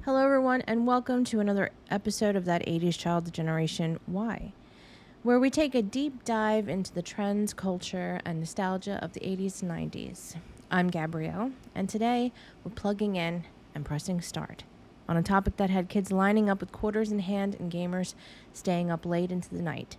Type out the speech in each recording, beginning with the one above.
Hello, everyone, and welcome to another episode of That 80s Child Generation Why, where we take a deep dive into the trends, culture, and nostalgia of the 80s and 90s. I'm Gabrielle, and today we're plugging in and pressing start on a topic that had kids lining up with quarters in hand and gamers staying up late into the night.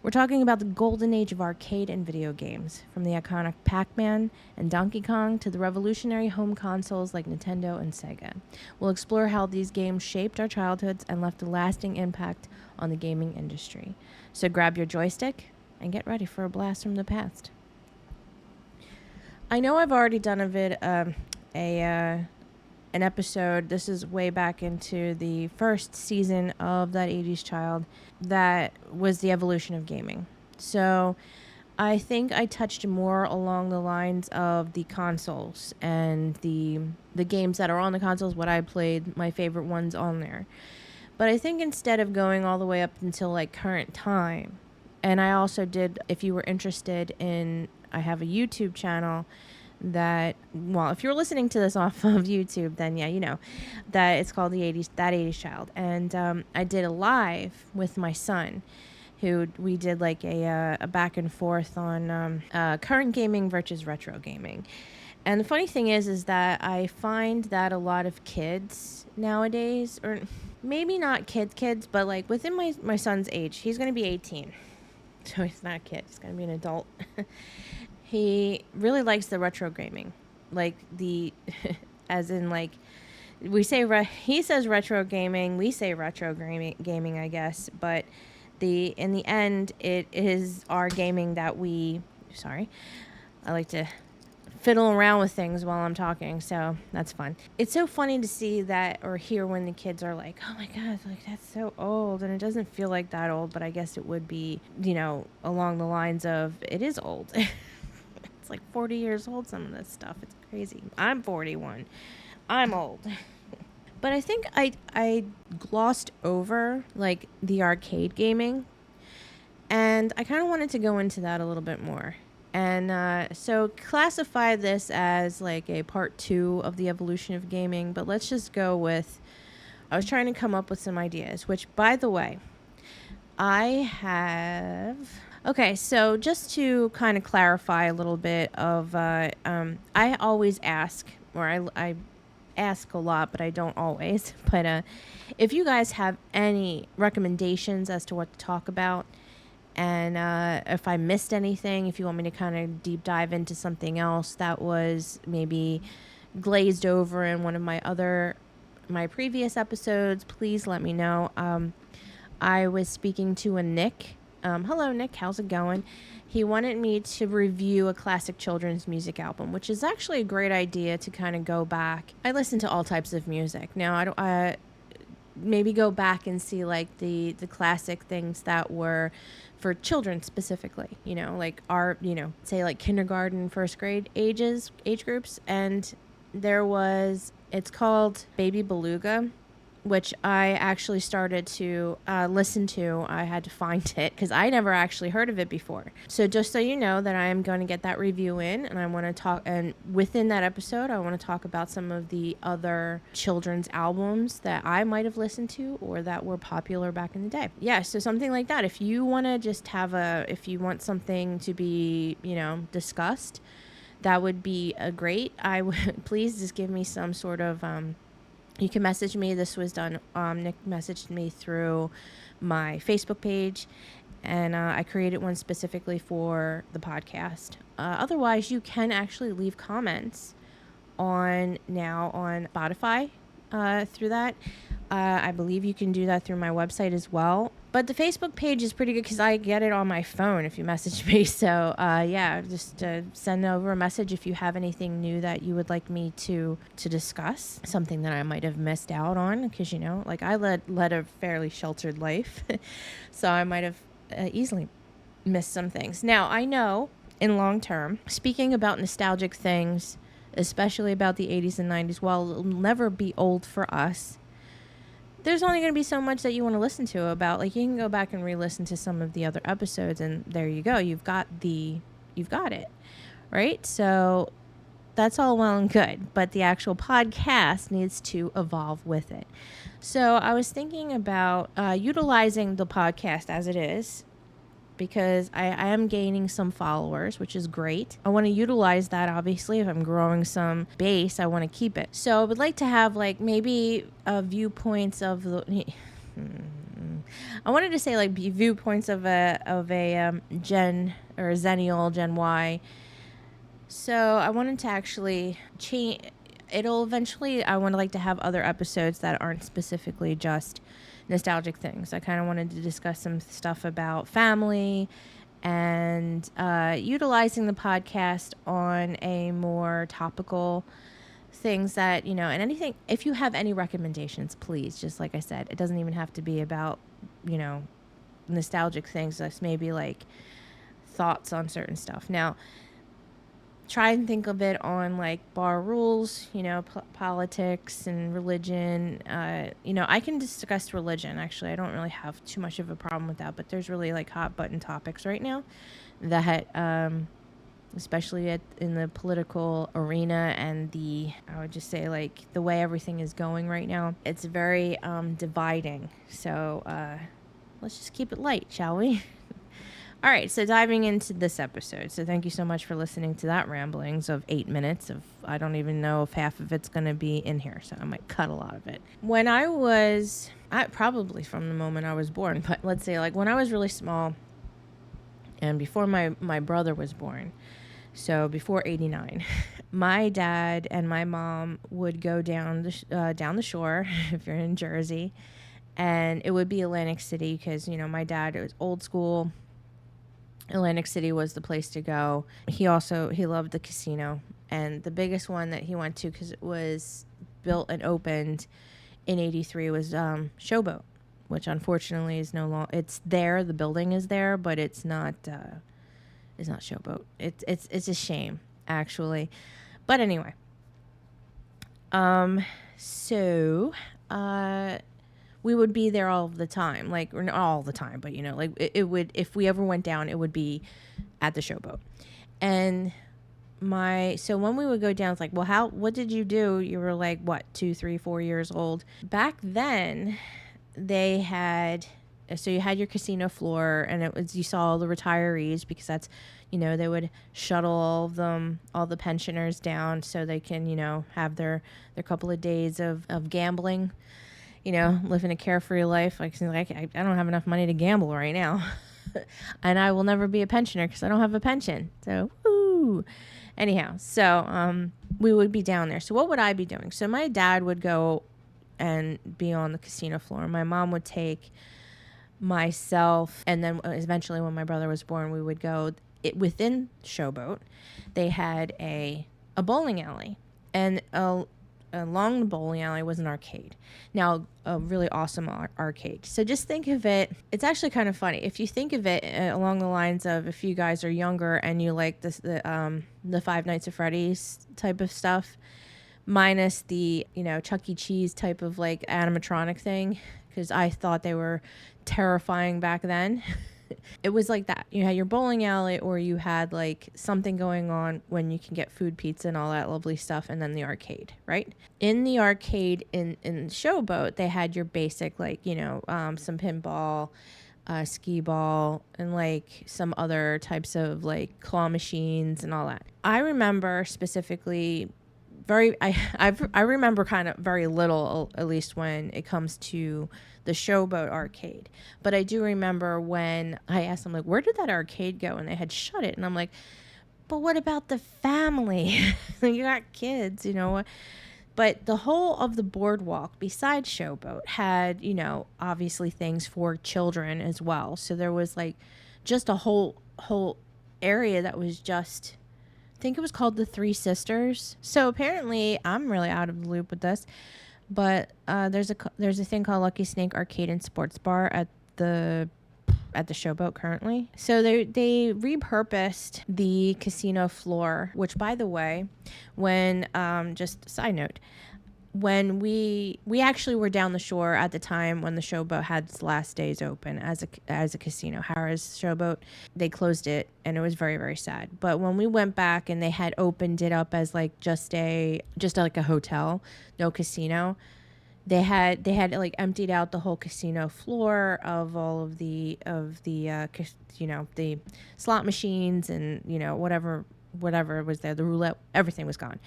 We're talking about the golden age of arcade and video games, from the iconic Pac-Man and Donkey Kong to the revolutionary home consoles like Nintendo and Sega. We'll explore how these games shaped our childhoods and left a lasting impact on the gaming industry. So grab your joystick and get ready for a blast from the past. I know I've already done an episode. This is way back into the first season of That 80s Child. That was the evolution of gaming. So I think I touched more along the lines of the consoles and the games that are on the consoles, what I played, my favorite ones on there. But I think instead of going all the way up until like current time, and I also did, if you were interested in, I have a YouTube channel that, well, if you're listening to this off of YouTube, then yeah, you know that it's called the 80s, That 80s Child. And I did a live with my son, who we did like a back and forth on current gaming versus retro gaming. And the funny thing is that I find that a lot of kids nowadays, or maybe not kids, but like within my son's age, he's going to be 18. So he's not a kid, he's going to be an adult. He really likes the retro gaming, like the, as in like, we say, he says retro gaming, we say retro gaming, I guess, but in the end, it is our gaming that I like to fiddle around with things while I'm talking, so that's fun. It's so funny to see that or hear when the kids are like, oh my god, like that's so old, and it doesn't feel like that old, but I guess it would be, along the lines of, it is old. It's like 40 years old, some of this stuff. It's crazy. I'm 41. I'm old. But I think I glossed over like the arcade gaming, and I kind of wanted to go into that a little bit more. And so classify this as like a part 2 of the evolution of gaming, but let's just go with, I was trying to come up with some ideas, which, by the way, I have... Okay, so just to kind of clarify a little bit of, I always ask, or I ask a lot, but I don't always, but if you guys have any recommendations as to what to talk about, and if I missed anything, if you want me to kind of deep dive into something else that was maybe glazed over in one of my previous episodes, please let me know. I was speaking to a Nick. Hello, Nick. How's it going? He wanted me to review a classic children's music album, which is actually a great idea to kind of go back. I listen to all types of music. Now, I don't... maybe go back and see like the classic things that were for children specifically, like our, say like kindergarten, first grade age groups. And it's called Baby Beluga, which I actually started to listen to. I had to find it because I never actually heard of it before. So just so you know that I am going to get that review in, and I want to talk, and within that episode, I want to talk about some of the other children's albums that I might have listened to or that were popular back in the day. Yeah, so something like that. If you want to just if you want something to be, discussed, that would be great. Please just give me some sort of... you can message me. This was done. Nick messaged me through my Facebook page, and I created one specifically for the podcast. Otherwise, you can actually leave comments on Spotify through that. I believe you can do that through my website as well. But the Facebook page is pretty good because I get it on my phone if you message me. So, just send over a message if you have anything new that you would like me to discuss. Something that I might have missed out on because, I led a fairly sheltered life. So I might have easily missed some things. Now, I know in long term, speaking about nostalgic things, especially about the 80s and 90s, while it'll never be old for us, there's only going to be so much that you want to listen to about. Like, you can go back and re-listen to some of the other episodes, and there you go. You've got it, right? So that's all well and good, but the actual podcast needs to evolve with it. So I was thinking about utilizing the podcast as it is, because I am gaining some followers, which is great. I want to utilize that, obviously. If I'm growing some base, I want to keep it. So I would like to have like maybe viewpoints of the... I wanted to say like viewpoints of a Gen or a Zennial, Gen Y. So I wanted to actually change. It'll eventually, I want to like to have other episodes that aren't specifically just nostalgic things. I kind of wanted to discuss some stuff about family and utilizing the podcast on a more topical things that, and anything. If you have any recommendations, please, just like I said, it doesn't even have to be about, nostalgic things. Just maybe like thoughts on certain stuff. Now, try and think of it on like bar rules, politics and religion. I can discuss religion. Actually, I don't really have too much of a problem with that, but there's really like hot button topics right now that, especially in the political arena and I would just say like the way everything is going right now, it's very dividing. So let's just keep it light, shall we? All right, so diving into this episode. So thank you so much for listening to that ramblings of 8 minutes of, I don't even know if half of it's going to be in here, so I might cut a lot of it. When probably from the moment I was born, but let's say like when I was really small and before my brother was born, so before 89, my dad and my mom would go down the shore, if you're in Jersey, and it would be Atlantic City because, my dad, it was old school. Atlantic City was the place to go. He loved the casino, and the biggest one that he went to, because it was built and opened in '83, was Showboat, which unfortunately is no longer. It's there, the building is there, but it's not. It's not Showboat. It's a shame, actually, but anyway. So we would be there all the time, like, or not all the time, but like it would, if we ever went down, it would be at the Showboat. And so when we would go down, it's like, well, what did you do? You were like, what, 2, 3, 4 years old back then. So you had your casino floor, and you saw all the retirees, because that's, they would shuttle all the pensioners down so they can, have their couple of days of gambling, living a carefree life. Like I don't have enough money to gamble right now. And I will never be a pensioner because I don't have a pension. So, woo. Anyhow, so we would be down there. So what would I be doing? So my dad would go and be on the casino floor. My mom would take myself, and then eventually when my brother was born, we would go within Showboat. They had a bowling alley, and along the bowling alley was an arcade. Now, a really awesome arcade. So just think of it. It's actually kind of funny if you think of it along the lines of, if you guys are younger and you like the Five Nights at Freddy's type of stuff, minus the Chuck E. Cheese type of like animatronic thing, because I thought they were terrifying back then. It was like that. You had your bowling alley, or you had like something going on when you can get food, pizza, and all that lovely stuff, and then the arcade, right? In the arcade in Showboat, they had your basic like some pinball, skee ball, and like some other types of like claw machines and all that. I remember specifically I remember kind of very little, at least when it comes to the Showboat arcade. But I do remember when I asked them, like, where did that arcade go? And they had shut it. And I'm like, but what about the family? You got kids, But the whole of the boardwalk besides Showboat had, obviously things for children as well. So there was like just a whole area that was just, I think it was called the Three Sisters. So apparently, I'm really out of the loop with this, but there's a thing called Lucky Snake Arcade and Sports Bar at the Showboat currently. So they repurposed the casino floor, which, by the way, when just a side note, when we actually were down the shore at the time when the Showboat had its last days open as a casino. Harrah's Showboat, they closed it, and it was very, very sad. But when we went back and they had opened it up as like just like a hotel, no casino, they had like emptied out the whole casino floor of all of the the slot machines and whatever was there, the roulette, everything was gone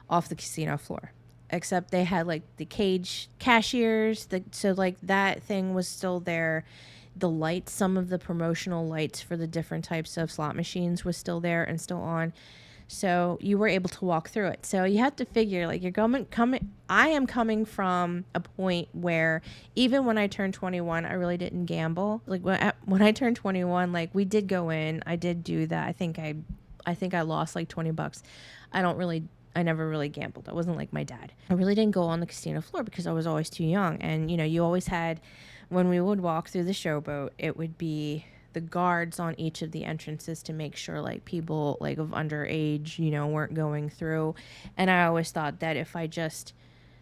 off the casino floor, except they had like the cage cashiers, so like that thing was still there. The lights, some of the promotional lights for the different types of slot machines was still there and still on. So you were able to walk through it. So you have to figure, like, I am coming from a point where even when I turned 21, I really didn't gamble. Like when I turned 21, like we did go in, I did do that. I think I lost like $20. I never really gambled. I wasn't like my dad. I really didn't go on the casino floor because I was always too young. And, you always had, when we would walk through the Showboat, it would be the guards on each of the entrances to make sure like people like of underage, weren't going through. And I always thought that if I just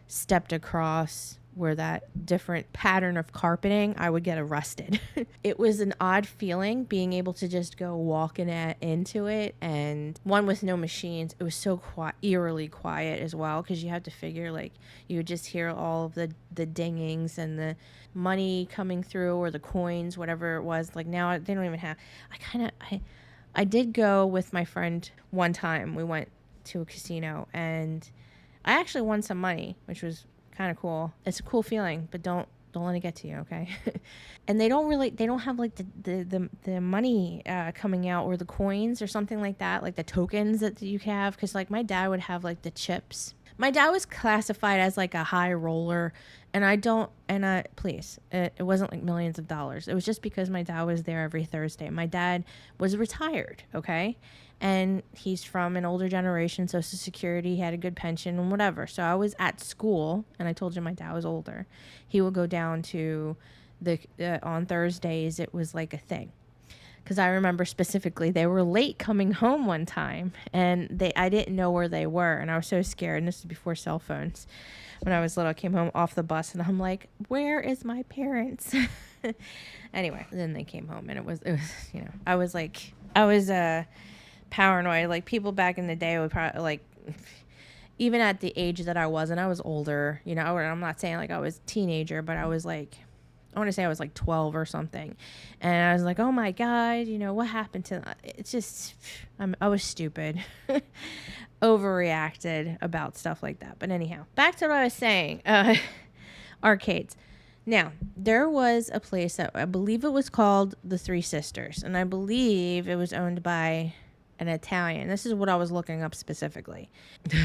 stepped across where that different pattern of carpeting, I would get arrested. It was an odd feeling being able to just go walking into it, and one with no machines. It was so eerily quiet as well, because you have to figure like you would just hear all of the dingings and the money coming through, or the coins, whatever it was. Like now they don't even have. I did go with my friend one time. We went to a casino and I actually won some money, which was kind of cool. It's a cool feeling, but don't let it get to you, okay? And they don't have like the money coming out, or the coins or something like that, like the tokens that you have, because like my dad would have like the chips. My dad was classified as like a high roller, and it wasn't like millions of dollars. It was just because my dad was there every Thursday. My dad was retired, okay? And he's from an older generation, Social Security, he had a good pension and whatever. So I was at school, and I told you my dad was older. He would go down to on Thursdays, it was like a thing. Because I remember specifically, they were late coming home one time, and I didn't know where they were, and I was so scared. And this is before cell phones. When I was little, I came home off the bus, and I'm like, where is my parents? Anyway, then they came home, and it was I was paranoid. Like people back in the day would probably like, even at the age that I was, and I was older, I'm not saying like I was a teenager, but I was like, I want to say I was like 12 or something. And I was like, oh my God, what happened to that? It's just, I was stupid, overreacted about stuff like that. But anyhow, back to what I was saying, arcades. Now, there was a place that I believe it was called the Three Sisters, and I believe it was owned by an Italian. This is what I was looking up specifically.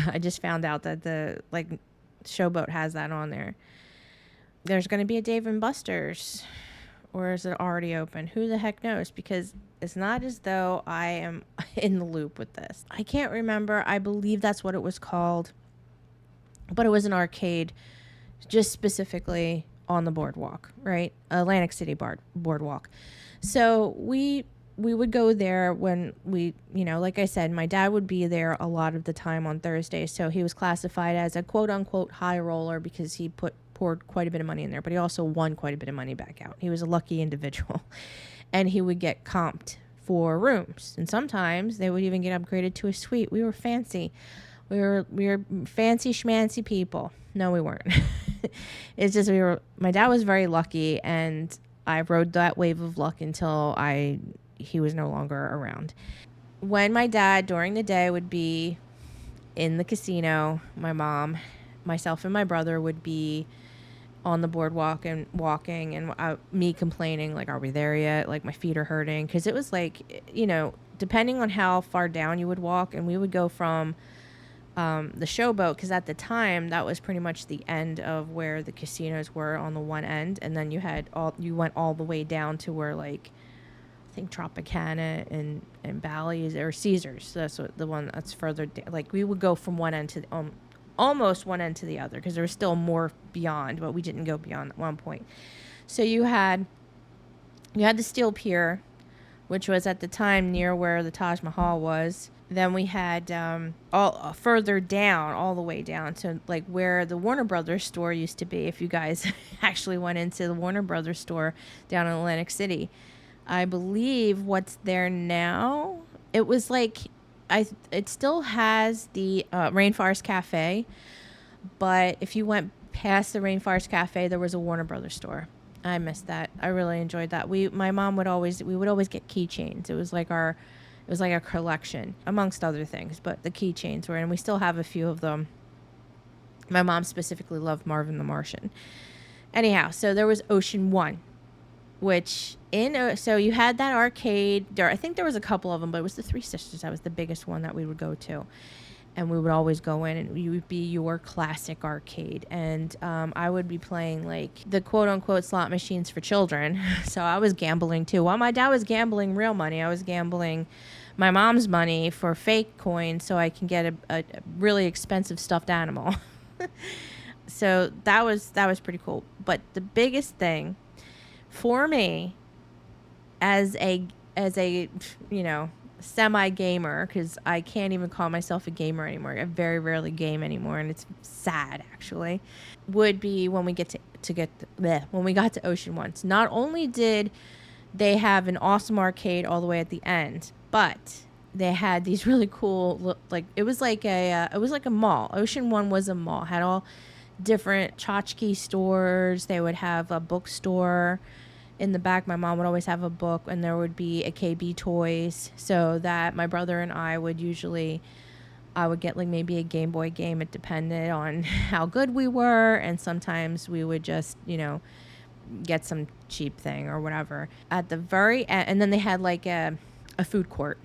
I just found out that the Showboat has that on there. There's going to be a Dave and Buster's, or is it already open? Who the heck knows? Because it's not as though I am in the loop with this. I can't remember. I believe that's what it was called, but it was an arcade, just specifically on the boardwalk, right? Atlantic City boardwalk. So we would go there when we, like I said, my dad would be there a lot of the time on Thursdays. So he was classified as a quote unquote high roller because he poured quite a bit of money in there, but he also won quite a bit of money back out. He was a lucky individual, and he would get comped for rooms. And sometimes they would even get upgraded to a suite. We were fancy. We were fancy schmancy people. No, we weren't. It's just my dad was very lucky, and I rode that wave of luck until he was no longer around. When my dad during the day would be in the casino, my mom, myself, and my brother would be on the boardwalk and walking, and me complaining, like, are we there yet? Like, my feet are hurting. Because it was like, depending on how far down you would walk, and we would go from the Showboat, because at the time that was pretty much the end of where the casinos were on the one end, and then you went all the way down to where, like, I think Tropicana and Bally's or Caesars. So that's the one that's further down. Like, we would go from one end to almost one end to the other, because there was still more beyond, but we didn't go beyond at one point. So you had the Steel Pier, which was at the time near where the Taj Mahal was. Then we had all further down, all the way down to like where the Warner Brothers store used to be. If you guys actually went into the Warner Brothers store down in Atlantic City, I believe what's there now, it was like it still has the Rainforest Cafe, but if you went past the Rainforest Cafe, there was a Warner Brothers store. I missed that. I really enjoyed that. My mom would always get keychains. It was like a collection amongst other things, but the keychains were, and we still have a few of them. My mom specifically loved Marvin the Martian. Anyhow, so there was Ocean One, which so you had that arcade there. I think there was a couple of them, but it was the Three Sisters. That was the biggest one that we would go to. And we would always go in, and you would be your classic arcade. And I would be playing like the quote unquote slot machines for children. So I was gambling too. While my dad was gambling real money, I was gambling my mom's money for fake coins so I can get a really expensive stuffed animal. So that was pretty cool. But the biggest thing for me as a semi-gamer, because I can't even call myself a gamer anymore. I very rarely game anymore, and it's sad actually. Would be when we got to Ocean One. Not only did they have an awesome arcade all the way at the end, but they had these really cool it was like a mall. Ocean One was a mall. Had all different tchotchke stores. They would have a bookstore. In the back, my mom would always have a book, and there would be a KB Toys, so that my brother and I would get like maybe a Game Boy game. It depended on how good we were, and sometimes we would just, get some cheap thing or whatever. At the very end, and then they had like a food court.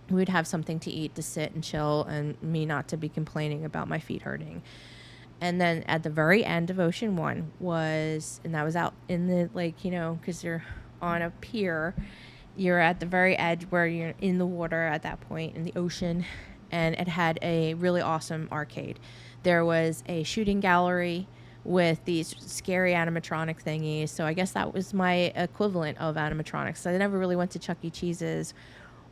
We'd have something to eat, to sit and chill, and me not to be complaining about my feet hurting. And then at the very end of Ocean One and that was out in the, because you're on a pier, you're at the very edge where you're in the water at that point, in the ocean, and it had a really awesome arcade. There was a shooting gallery with these scary animatronic thingies, so I guess that was my equivalent of animatronics. I never really went to Chuck E. Cheese's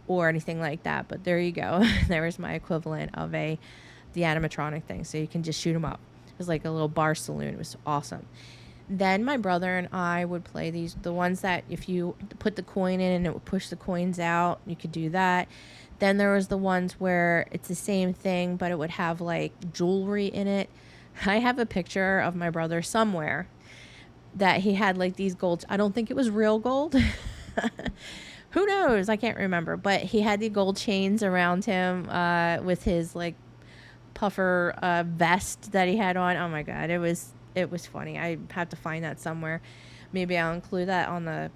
or anything like that, but there you go. There was my equivalent of the animatronic thing, so you can just shoot them up. It was like a little bar saloon. It was awesome. Then my brother and I would play the ones that if you put the coin in and it would push the coins out, you could do that. Then there was the ones where it's the same thing, but it would have like jewelry in it. I have a picture of my brother somewhere that he had like these gold. I don't think it was real gold. Who knows? I can't remember. But he had the gold chains around him with his like puffer vest that he had on. Oh my god, it was funny. I have to find that somewhere. Maybe I'll include that on the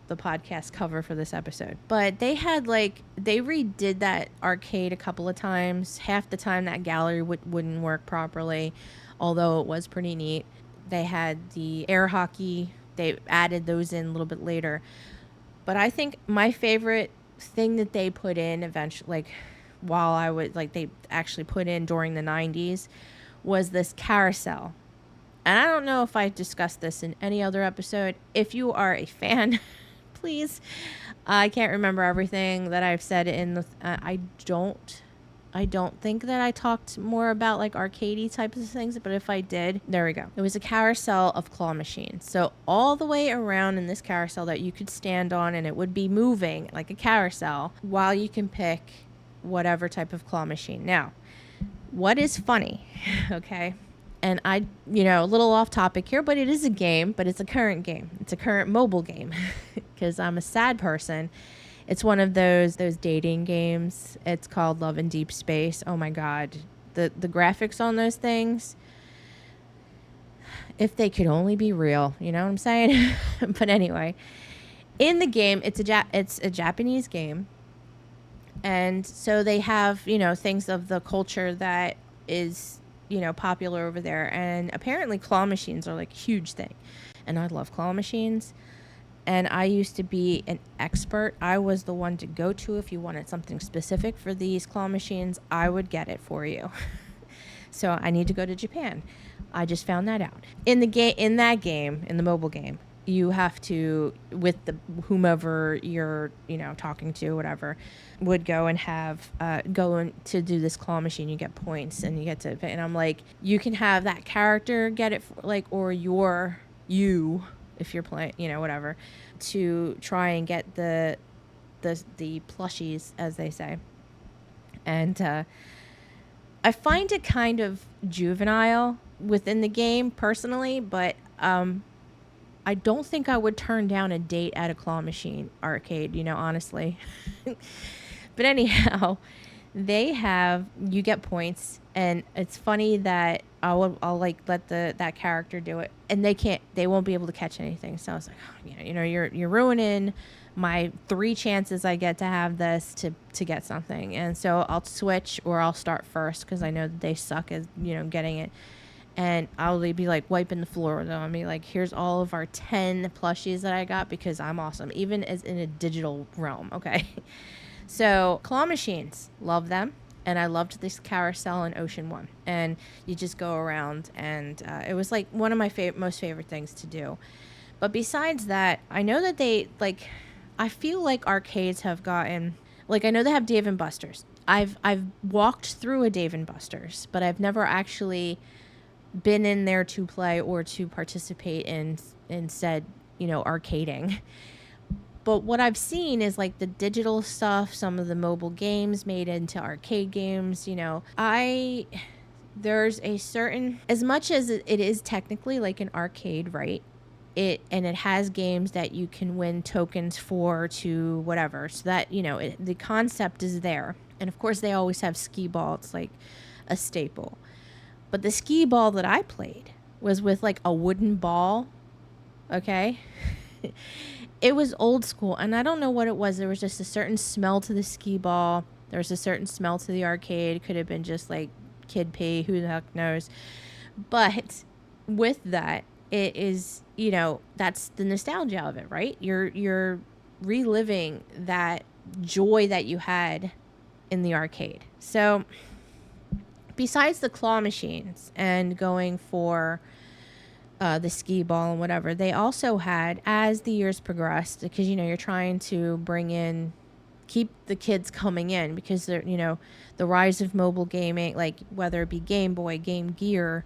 podcast cover for this episode. But they redid that arcade a couple of times. Half the time that gallery wouldn't work properly, although it was pretty neat. They had the air hockey. They added those in a little bit later. But I think my favorite thing that they put in eventually, they actually put in during the 90s, was this carousel. And I don't know if I discussed this in any other episode. If you are a fan, please. I can't remember everything that I've said in the. I don't think that I talked more about like arcadey types of things, but if I did, there we go. It was a carousel of claw machines. So all the way around in this carousel that you could stand on, and it would be moving like a carousel while you can pick whatever type of claw machine. Now, what is funny, okay? And a little off topic here, but it is a game, but it's a current game. It's a current mobile game because I'm a sad person. It's one of those dating games. It's called Love in Deep Space. Oh my God. The graphics on those things, if they could only be real, you know what I'm saying? But anyway, in the game, it's a Japanese game. And so they have, things of the culture that is, popular over there. And apparently claw machines are like a huge thing. And I love claw machines. And I used to be an expert. I was the one to go to if you wanted something specific for these claw machines. I would get it for you. So I need to go to Japan. I just found that out. In that game, in the mobile game, you have to, with the whomever you're, talking to, whatever, would go and have to do this claw machine. You get points and you get to, and I'm like, you can have that character get it for, like, or you, if you're playing, whatever, to try and get the plushies, as they say. And I find it kind of juvenile within the game personally, but I don't think I would turn down a date at a claw machine arcade, honestly. But anyhow, you get points, and it's funny that I'll like let that character do it, and they won't be able to catch anything. So I was like, oh, you're ruining my 3 chances I get to have this to get something. And so I'll switch, or I'll start first, because I know that they suck at getting it. And I'll be like wiping the floor with them. I'll be like, here's all of our 10 plushies that I got, because I'm awesome, even as in a digital realm. Okay. So claw machines, love them. And I loved this carousel in Ocean One. And you just go around, and it was like one of my most favorite things to do. But besides that, I know that I feel like arcades have gotten, like, I know they have Dave and Buster's. I've walked through a Dave and Buster's, but I've never actually been in there to play or to participate in said, arcading. But what I've seen is like the digital stuff, some of the mobile games made into arcade games. There's a certain, as much as it is technically like an arcade, right? It has games that you can win tokens for, to whatever. So that, the concept is there. And of course they always have skee ball. It's like a staple. But the skee ball that I played was with like a wooden ball. Okay. It was old school, and I don't know what it was. There was just a certain smell to the skee ball. There was a certain smell to the arcade. Could have been just like kid pee, who the heck knows. But with that, it is, that's the nostalgia of it, right? You're reliving that joy that you had in the arcade. So besides the claw machines and going for the skee ball and whatever, they also had, as the years progressed, because you're trying to keep the kids coming in, because they're, the rise of mobile gaming, like whether it be Game Boy, Game Gear,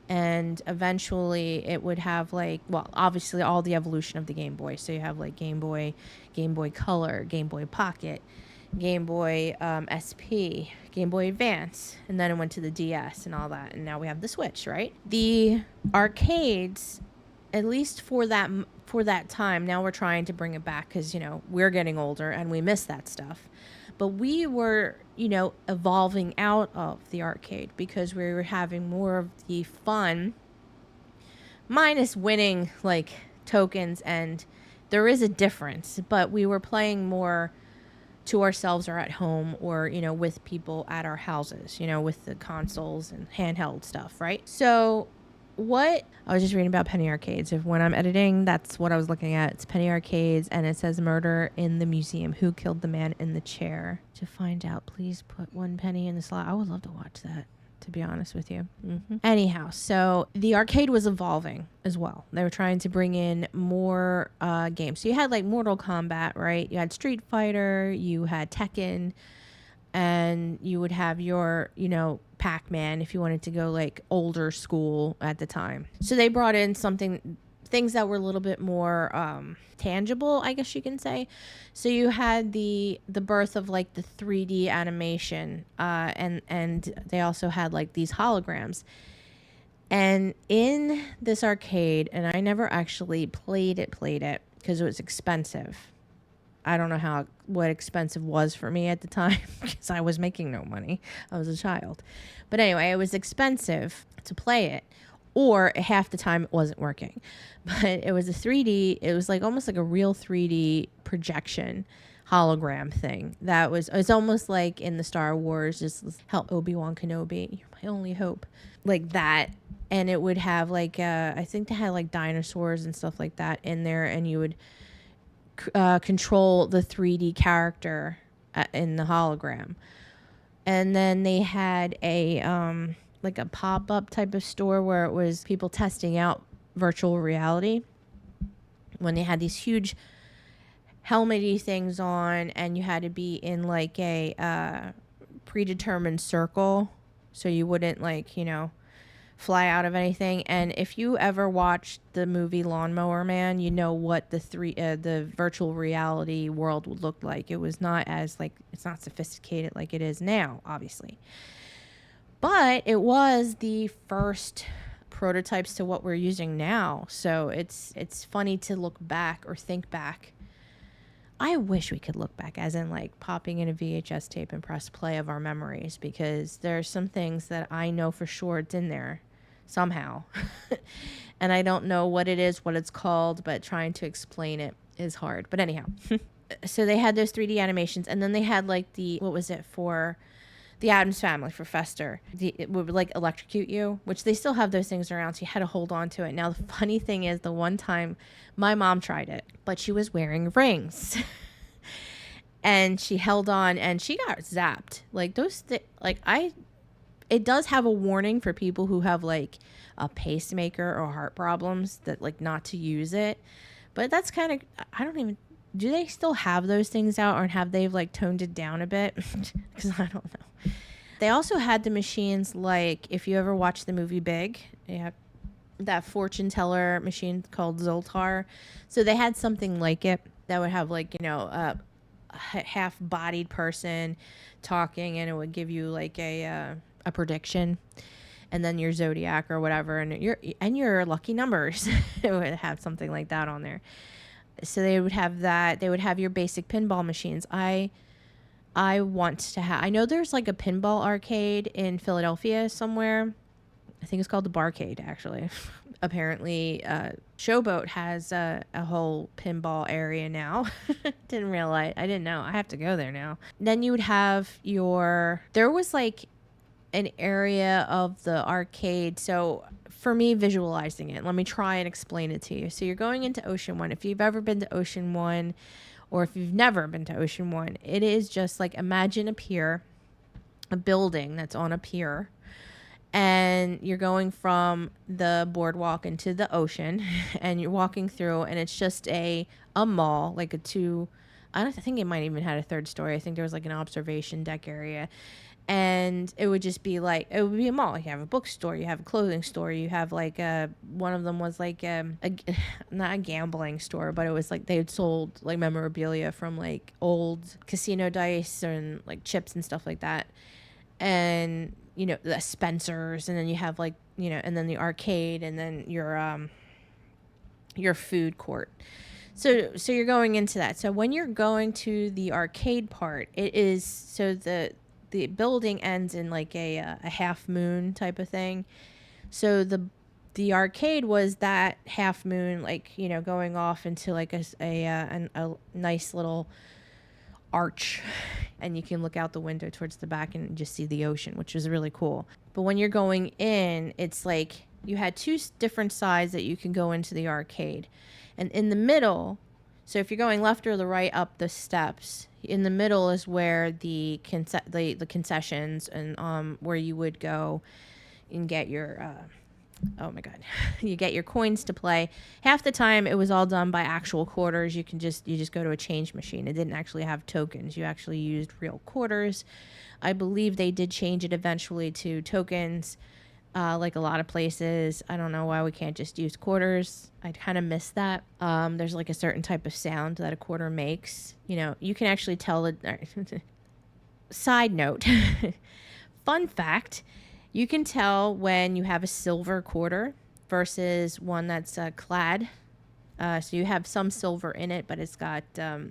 and eventually it would have like, well, obviously all the evolution of the Game Boy. So you have like Game Boy Color, Game Boy Pocket, Game Boy SP, Game Boy Advance, and then it went to the DS and all that, and now we have the Switch, right? The arcades, at least for that time, now we're trying to bring it back, because we're getting older and we miss that stuff. But we were, evolving out of the arcade, because we were having more of the fun, minus winning like tokens, and there is a difference, but we were playing more to ourselves, or at home, or with people at our houses, with the consoles and handheld stuff, right? So what I was just reading about penny arcades. If when I'm editing, that's what I was looking at. It's penny arcades, and it says murder in the museum. Who killed the man in the chair? To find out, please put 1 penny in the slot. I would love to watch that, to be honest with you. Anyhow, so the arcade was evolving as well. They were trying to bring in more games. So you had like Mortal Kombat, right? You had Street Fighter, you had Tekken, and you would have your, Pac-Man, if you wanted to go like older school at the time. So they brought in things that were a little bit more tangible, I guess you can say. So you had the birth of like the 3D animation, and they also had like these holograms. And in this arcade, and I never actually played it because it was expensive. I don't know what expensive was for me at the time, because I was making no money. I was a child. But anyway, it was expensive to play it, or half the time it wasn't working. But it was a 3D, it was like almost like a real 3D projection hologram thing. It's almost like in the Star Wars, just help Obi-Wan Kenobi, you're my only hope. Like that. And it would have like, I think they had like dinosaurs and stuff like that in there, and you would control the 3D character in the hologram. And then they had a like a pop-up type of store where it was people testing out virtual reality. when they had these huge helmety things on, and you had to be in like a predetermined circle so you wouldn't like, fly out of anything. And if you ever watched the movie Lawnmower Man, you know what the virtual reality world would look like. It was not as like, it's not sophisticated like it is now, obviously, but it was the first prototypes to what we're using now. So it's funny to look back or think back. I wish we could look back, as in like popping in a VHS tape and press play of our memories, because there's some things that I know for sure it's in there somehow. And I don't know what it is, what it's called, but trying to explain it is hard. But anyhow, so they had those 3D animations, and then they had like what was it for the Addams Family for Fester? It would like electrocute you, which they still have those things around, so you had to hold on to it. Now, the funny thing is, the one time my mom tried it, but she was wearing rings. And she held on and she got zapped. Like it does have a warning for people who have like a pacemaker or heart problems, that like not to use it. But that's kind of, do they still have those things out, or have they like toned it down a bit? Because I don't know. They also had the machines, like if you ever watched the movie Big, they have that fortune teller machine called Zoltar. So they had something like it that would have like, a half-bodied person talking, and it would give you like a prediction, and then your zodiac or whatever, and your lucky numbers. It would have something like that on there. So they would have that. They would have your basic pinball machines. I want to have. I know there's like a pinball arcade in Philadelphia somewhere. I think it's called the Barcade, actually. Apparently, Showboat has a whole pinball area now. Didn't realize. I didn't know. I have to go there now. Then you would have there was like an area of the arcade. So for me, visualizing it, let me try and explain it to you. So you're going into Ocean One. If you've ever been to Ocean One, or if you've never been to Ocean One, it is just like, imagine a pier, a building that's on a pier, and you're going from the boardwalk into the ocean, and you're walking through, and it's just a mall, like I think it might even had a third story. I think there was like an observation deck area. And it would just be like, it would be a mall. You have a bookstore, you have a clothing store, you have like one of them was like not a gambling store, but it was like they had sold like memorabilia from like old casino dice and like chips and stuff like that. And the Spencer's, and then you have like and then the arcade, and then your food court. So you're going into that. So when you're going to the arcade part, it is the building ends in like a half moon type of thing. So the arcade was that half moon, like, going off into like a nice little arch, and you can look out the window towards the back and just see the ocean, which was really cool. But when you're going in, it's like you had two different sides that you can go into the arcade. And in the middle, so if you're going left or the right up the steps, in the middle is where the concessions, and where you would go and get your oh my god, you get your coins to play. Half the time it was all done by actual quarters. You just go to a change machine. It didn't actually have tokens. You actually used real quarters. I believe they did change it eventually to tokens. Like a lot of places. I don't know why we can't just use quarters. I kind of miss that. There's like a certain type of sound that a quarter makes. You can actually tell it. Side note, fun fact, you can tell when you have a silver quarter versus one that's clad. So you have some silver in it, but it's got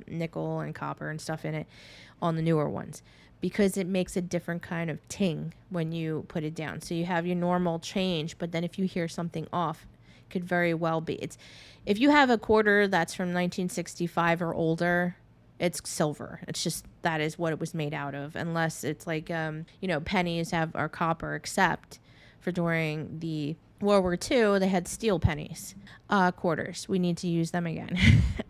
nickel and copper and stuff in it on the newer ones, because it makes a different kind of ting when you put it down. So you have your normal change, but then if you hear something off, it could very well be. If you have a quarter that's from 1965 or older, it's silver. It's just, that is what it was made out of, unless it's like, pennies are copper, except for during the World War II, they had steel pennies, quarters. We need to use them again.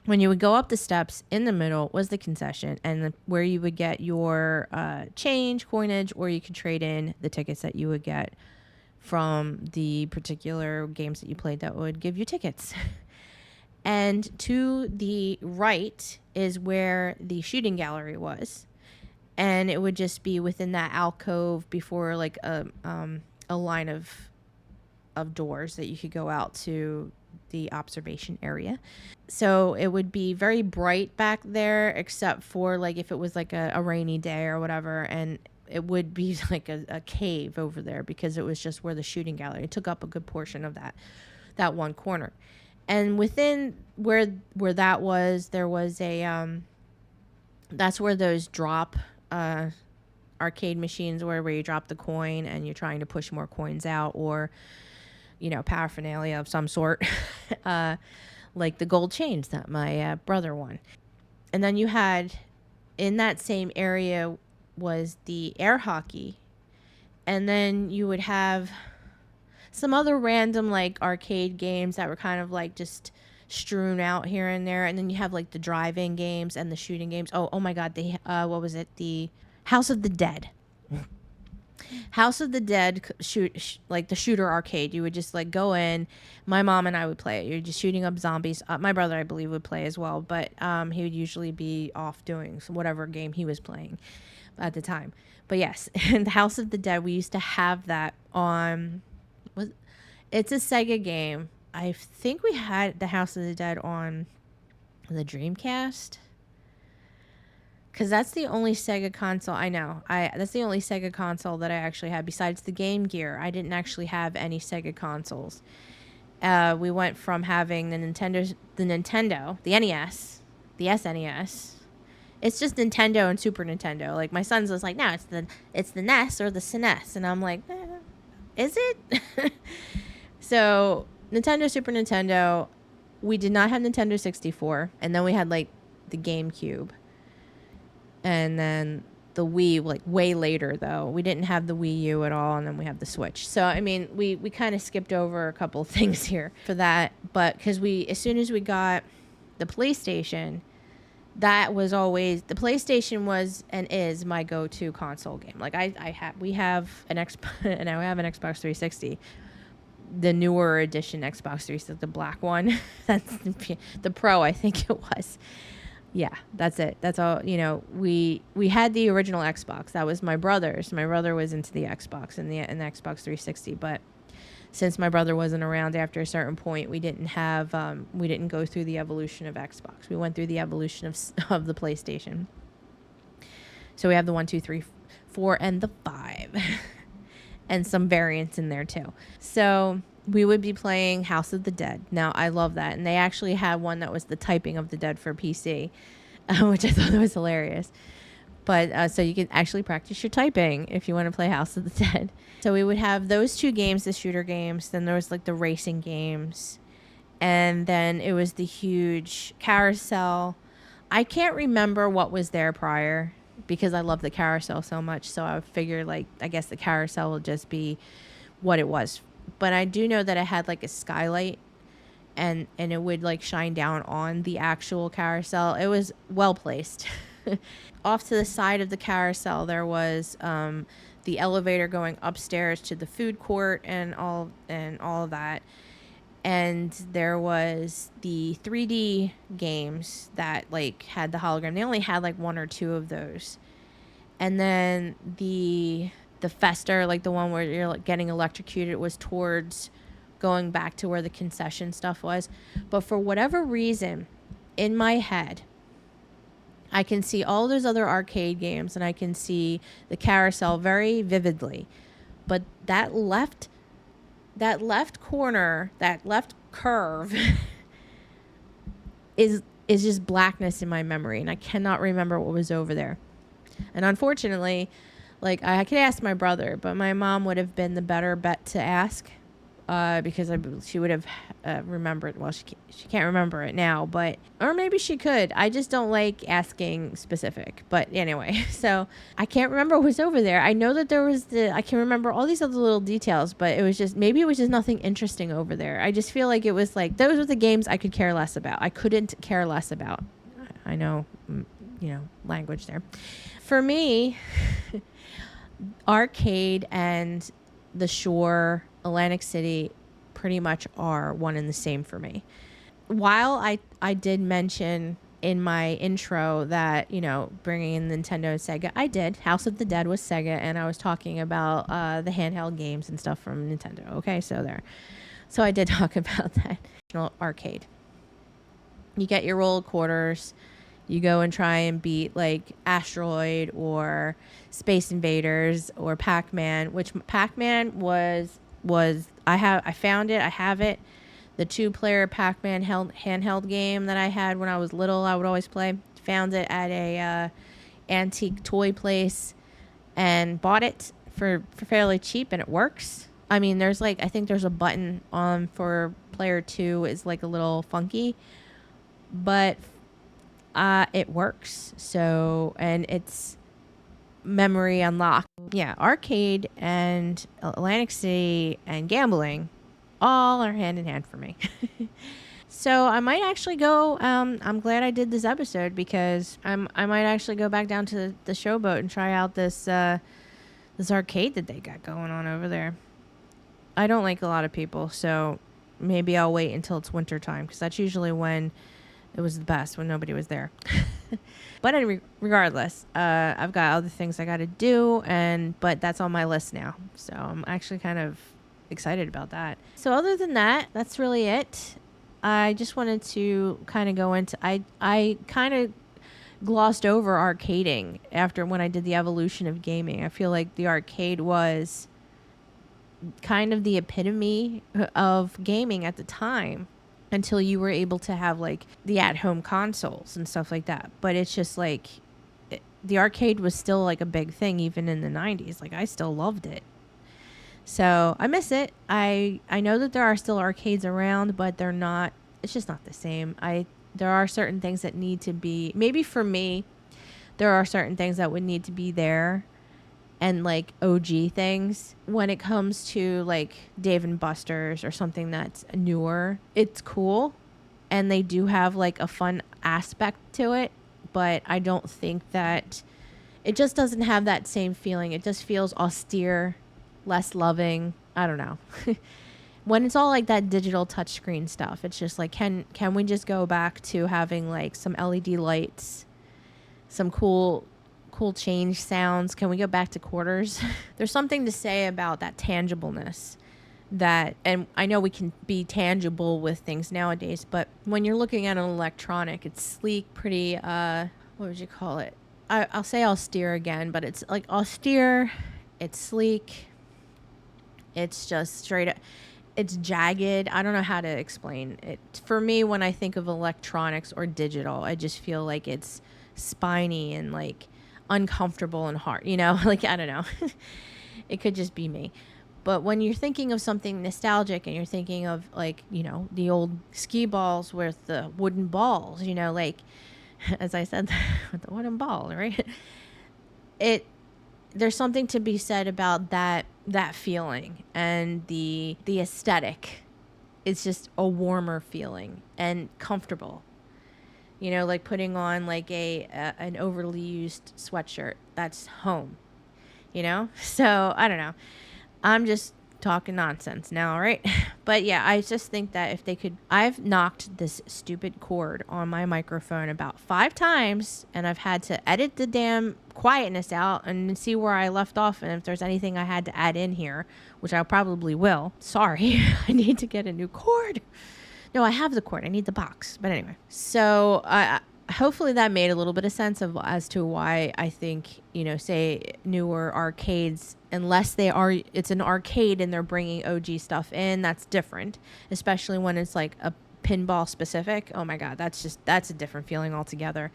When you would go up the steps, in the middle was the concession, and where you would get your change, coinage, or you could trade in the tickets that you would get from the particular games that you played that would give you tickets. And to the right is where the shooting gallery was. And it would just be within that alcove before like a line of doors that you could go out to the observation area. So it would be very bright back there, except for like if it was like a rainy day or whatever, and it would be like a cave over there because it was just where the shooting gallery, it took up a good portion of that one corner. And within where that was, there was a that's where those drop arcade machines were, where you drop the coin and you're trying to push more coins out, or paraphernalia of some sort, like the gold chains that my brother won. And then you had, in that same area was the air hockey, and then you would have some other random like arcade games that were kind of like just strewn out here and there, and then you have like the drive-in games and the shooting games. Oh my God, what was it? The House of the Dead. House of the Dead like the shooter arcade. You would just like go in. My mom and I would play it. You're just shooting up zombies. My brother, I believe, would play as well, but he would usually be off doing whatever game he was playing at the time. But yes, in the House of the Dead, we used to have that on. It's a Sega game. I think we had the House of the Dead on the Dreamcast. Because that's the only Sega console I know. That's the only Sega console that I actually had besides the Game Gear. I didn't actually have any Sega consoles. We went from having the Nintendo, the NES, the SNES. It's just Nintendo and Super Nintendo. Like my son's was like, no, it's the NES or the SNES, and I'm like, is it? So Nintendo, Super Nintendo. We did not have Nintendo 64, and then we had like the GameCube. And then the Wii, like way later though. We didn't have the Wii U at all, and then we have the Switch. So I mean, we kind of skipped over a couple of things here for that, but because as soon as we got the PlayStation, that was always, the PlayStation was and is my go-to console game. Like we have an and I have an Xbox 360, the newer edition Xbox 360, the black one. That's the Pro, I think it was. Yeah, that's it. That's all. We had the original Xbox. That was my brother's. My brother was into the Xbox and the Xbox 360. But since my brother wasn't around after a certain point, we didn't go through the evolution of Xbox. We went through the evolution of the PlayStation. So we have the 1, 2, 3, 4, and the 5, and some variants in there too. So we would be playing House of the Dead. Now, I love that. And they actually had one that was the Typing of the Dead for PC, which I thought was hilarious. But so you can actually practice your typing if you want to play House of the Dead. So we would have those two games, the shooter games. Then there was like the racing games. And then it was the huge carousel. I can't remember what was there prior because I love the carousel so much. So I figured, like, I guess the carousel will just be what it was. But I do know that it had like a skylight, and it would like shine down on the actual carousel. It was well placed. Off to the side of the carousel, there was the elevator going upstairs to the food court and all of that. And there was the 3D games that like had the hologram. They only had like one or two of those. And then the Fester, like the one where you're like getting electrocuted, was towards going back to where the concession stuff was. But for whatever reason, in my head, I can see all those other arcade games and I can see the carousel very vividly. But that left corner, that left curve is just blackness in my memory, and I cannot remember what was over there. And unfortunately, like, I could ask my brother, but my mom would have been the better bet to ask, because she would have remembered. Well, she can't remember it now, but, or maybe she could. I just don't like asking specific. But anyway, so I can't remember what was over there. I know that there was I can remember all these other little details, but maybe it was just nothing interesting over there. I just feel like it was like, those were the games I could care less about. I couldn't care less about. I know, language there. For me, arcade and the Shore, Atlantic City, pretty much are one and the same for me. while I did mention in my intro that, bringing in Nintendo and Sega, I did. House of the Dead was Sega, and I was talking about the handheld games and stuff from Nintendo. Okay, so there. So I did talk about that. Arcade. You get your roll of quarters. You go and try and beat like Asteroid or Space Invaders or Pac-Man, which Pac-Man was I found it. I have it. The 2-player Pac-Man handheld game that I had when I was little, I would always play. Found it at a antique toy place and bought it for fairly cheap, and it works. I mean, I think there's a button on for player 2 is like a little funky, but it works. So, and it's memory unlocked. Yeah, arcade and Atlantic City and gambling all are hand in hand for me. So I might actually go. I'm glad I did this episode because I might actually go back down to the Showboat and try out this arcade that they got going on over there. I don't like a lot of people, so maybe I'll wait until it's winter time because that's usually when it was the best, when nobody was there. But regardless, I've got other things I got to do, but that's on my list now. So I'm actually kind of excited about that. So other than that, that's really it. I just wanted to kind of go into, I kind of glossed over arcading after when I did the evolution of gaming. I feel like the arcade was kind of the epitome of gaming at the time until you were able to have like the at-home consoles and stuff like that. But it's just like the arcade was still like a big thing even in the 90s. Like I still loved it. So I miss it. I know that there are still arcades around, but they're not, it's just not the same. There are certain things that need to be, maybe for me, there are certain things that would need to be there and like OG things. When it comes to like Dave and Buster's or something that's newer, it's cool. And they do have like a fun aspect to it, but I don't think that, it just doesn't have that same feeling. It just feels austere, less loving. I don't know. When it's all like that digital touchscreen stuff, it's just like, can we just go back to having like some LED lights, some cool change sounds? Can we go back to quarters? There's something to say about that tangibleness that, and I know we can be tangible with things nowadays, but when you're looking at an electronic, it's sleek, pretty, what would you call it? I'll say austere again, but it's like austere, it's sleek, it's just straight up, it's jagged. I don't know how to explain it. For me, when I think of electronics or digital, I just feel like it's spiny and like uncomfortable and hard, like, I don't know. It could just be me. But when you're thinking of something nostalgic and you're thinking of like, the old skee balls with the wooden balls, like, as I said, with the wooden ball, right? There's something to be said about that feeling, and the aesthetic. It's just a warmer feeling and comfortable. Like putting on like an overly used sweatshirt. That's home. So I don't know. I'm just talking nonsense now, right? But yeah, I just think that if they could, I've knocked this stupid cord on my microphone about 5 times, and I've had to edit the damn quietness out and see where I left off, and if there's anything I had to add in here, which I probably will. Sorry, I need to get a new cord. No, I have the cord. I need the box. But anyway, so hopefully that made a little bit of sense as to why I think, say newer arcades, unless it's an arcade and they're bringing OG stuff in, that's different, especially when it's like a pinball specific. Oh my God, that's a different feeling altogether.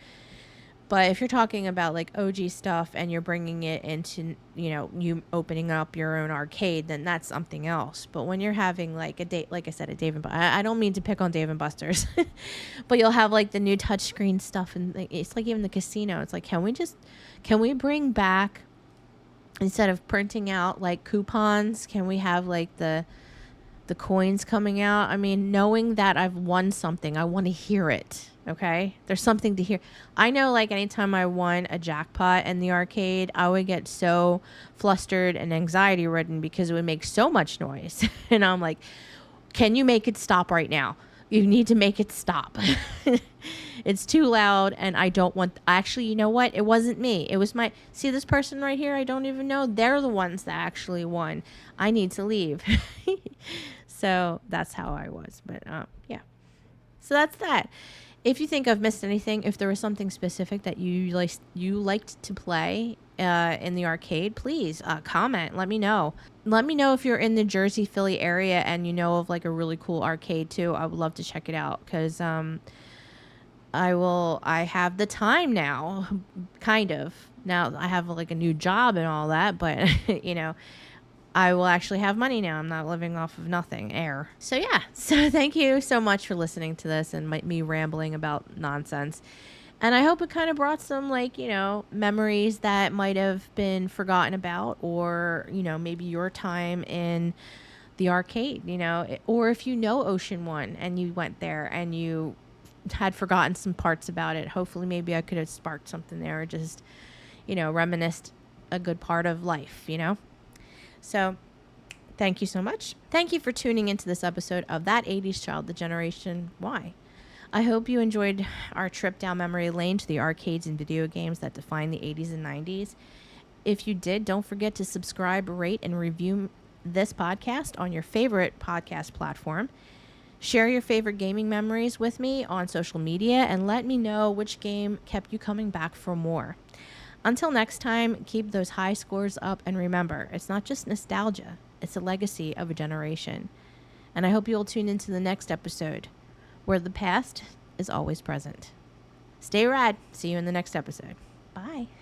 But if you're talking about like OG stuff and you're bringing it into, you opening up your own arcade, then that's something else. But when you're having like like I said, a Dave and Buster's, I don't mean to pick on Dave and Buster's, but you'll have like the new touchscreen stuff, and it's like even the casino. It's like, can we bring back, instead of printing out like coupons, can we have like the coins coming out? I mean, knowing that I've won something, I want to hear it. Okay, there's something to hear. I know, like, anytime I won a jackpot in the arcade, I would get so flustered and anxiety ridden because it would make so much noise. And I'm like, can you make it stop right now? You need to make it stop. It's too loud, and I don't want. Actually, you know what? It wasn't me. It was my. See this person right here? I don't even know. They're the ones that actually won. I need to leave. So that's how I was. But yeah. So that's that. If you think I've missed anything, if there was something specific that you liked to play in the arcade, please comment. Let me know. Let me know if you're in the Jersey, Philly area and you know of like a really cool arcade too. I would love to check it out because I have the time now, kind of. Now I have like a new job and all that, but you know, I will actually have money now. I'm not living off of nothing, air. So yeah, so thank you so much for listening to this and me rambling about nonsense. And I hope it kind of brought some like, you know, memories that might have been forgotten about, or, you know, maybe your time in the arcade, you know, or if you know Ocean One and you went there and you had forgotten some parts about it, hopefully maybe I could have sparked something there, or just, you know, reminisced a good part of life, you know? So thank you so much. Thank you for tuning into this episode of That 80s Child, the Generation Y. I hope you enjoyed our trip down memory lane to the arcades and video games that define the 80s and 90s. If you did, don't forget to subscribe, rate, and review this podcast on your favorite podcast platform. Share your favorite gaming memories with me on social media and let me know which game kept you coming back for more. Until next time, keep those high scores up, and remember, it's not just nostalgia, it's a legacy of a generation. And I hope you'll tune into the next episode, where the past is always present. Stay rad. See you in the next episode. Bye.